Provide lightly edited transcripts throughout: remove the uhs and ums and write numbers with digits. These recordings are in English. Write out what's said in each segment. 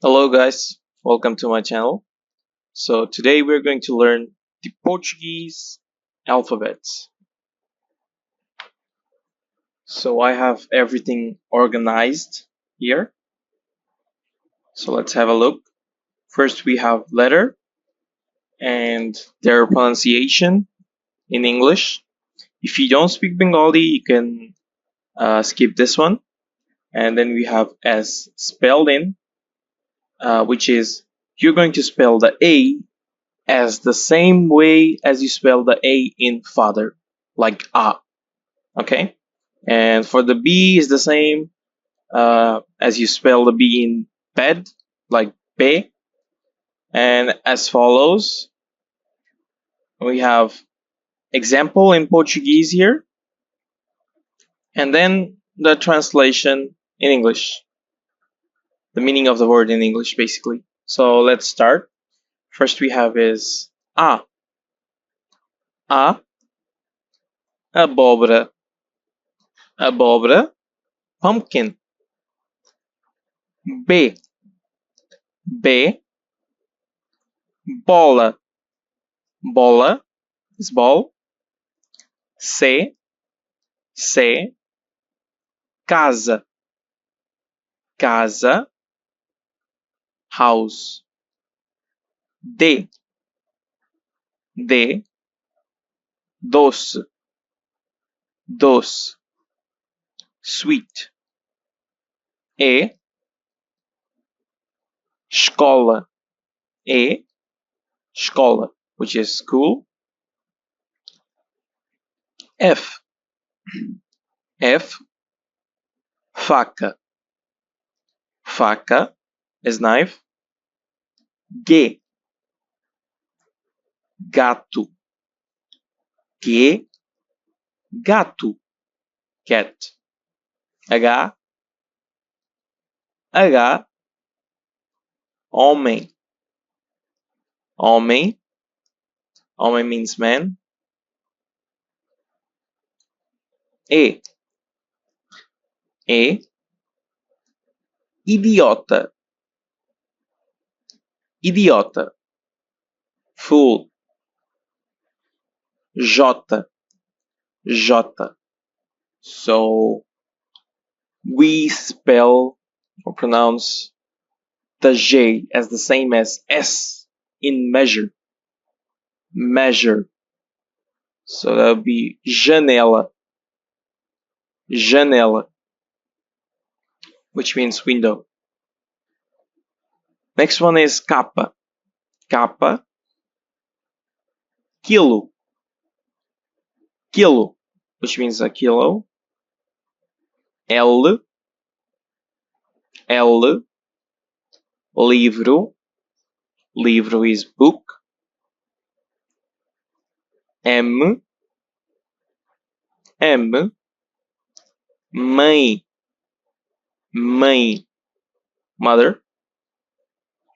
Hello guys, welcome to my channel. So today we're going to learn the Portuguese alphabet. So I have everything organized here. So let's have a look. First we have letter and their pronunciation in English. If you don't speak Bengali, you can skip this one. And then we have as spelled in, which is you're going to spell the A as the same way as you spell the A in father, like A. Okay, and for the B is the same as you spell the B in bed, like B. And as follows, we have example in Portuguese here, and then the translation in English, the meaning of the word in English, basically. So let's start. First we have is A. A, abóbora. Abóbora, pumpkin. B. B, bola. Bola is ball. C, C, casa. Casa, house. D, D, doce. Doce, sweet. E, escola. E, escola, which is school. F, F, faca. Faca is knife. G, gato. G, gato, cat. H, H, homem. Homem, homem means man. E, E, idiota. Idiota, fool. J, J. So we spell or pronounce the J as the same as S in measure. Measure. So that would be janela. Janela, which means window. Next one is capa. Capa, quilo. Quilo, which means a kilo. L, L, livro. Livro is book. M, M, mãe. Mãe, mother.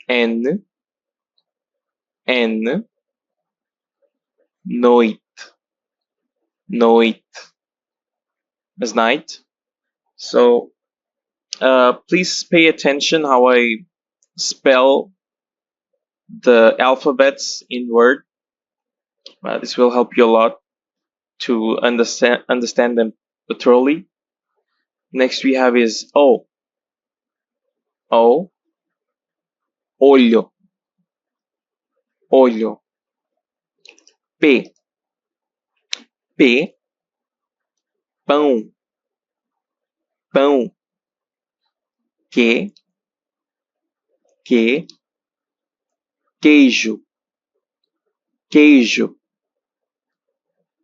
N, N, noite. Noite is night. So please pay attention how I spell the alphabets in Word. This will help you a lot to understand them thoroughly. Next we have is O. O, olho. Olho. P. P, pão. Pão. Que, queijo. Queijo.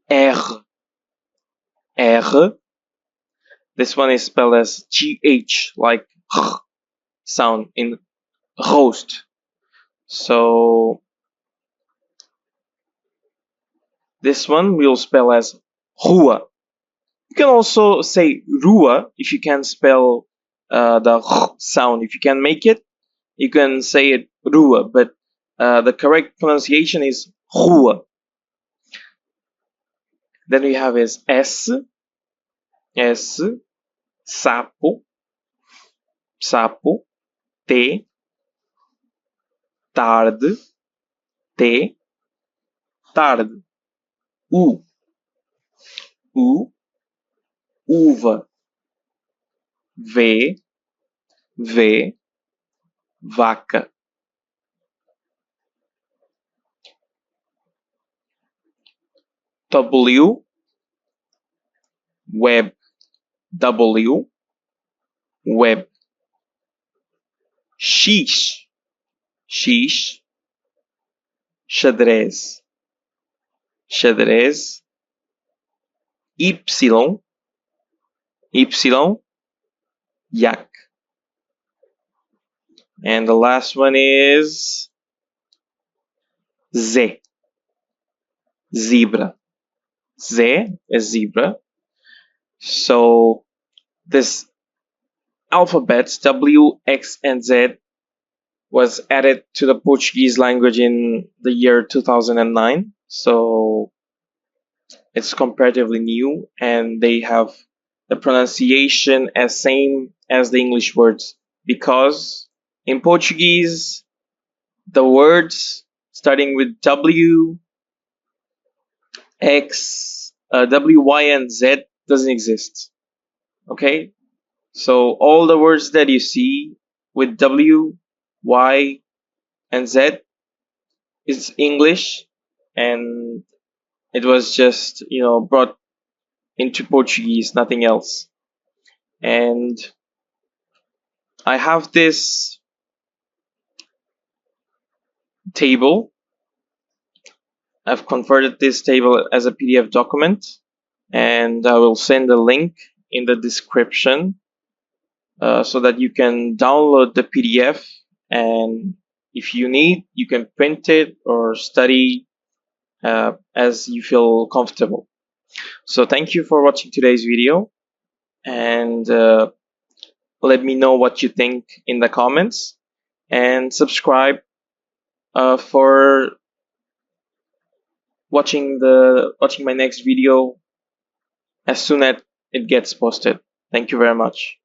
R, R. This one is spelled as GH, like sound in roast. So this one we'll spell as rua. You can also say rua if you can spell the sound. If you can make it, you can say it rua, but the correct pronunciation is rua. Then we have is S, sapo, sapo. T, tarde, T, tarde. U, uva. V, vaca. W, web. Web. X, xadrez. Y, yak. And the last one is Z, zebra. Z is zebra. So this alphabets W, X, and Z was added to the Portuguese language in the year 2009. So it's comparatively new, and they have the pronunciation as same as the English words, because in Portuguese the words starting with W, X, W, Y, and Z doesn't exist. Okay, so all the words that you see with W, Y, and Z is English, and it was just brought into Portuguese, nothing else. And I have this table. I've converted this table as a PDF document, and I will send a link in the description so that you can download the PDF, and if you need, you can print it or study as you feel comfortable. So thank you for watching today's video, and let me know what you think in the comments, and subscribe for watching my next video as soon as it gets posted. Thank you very much.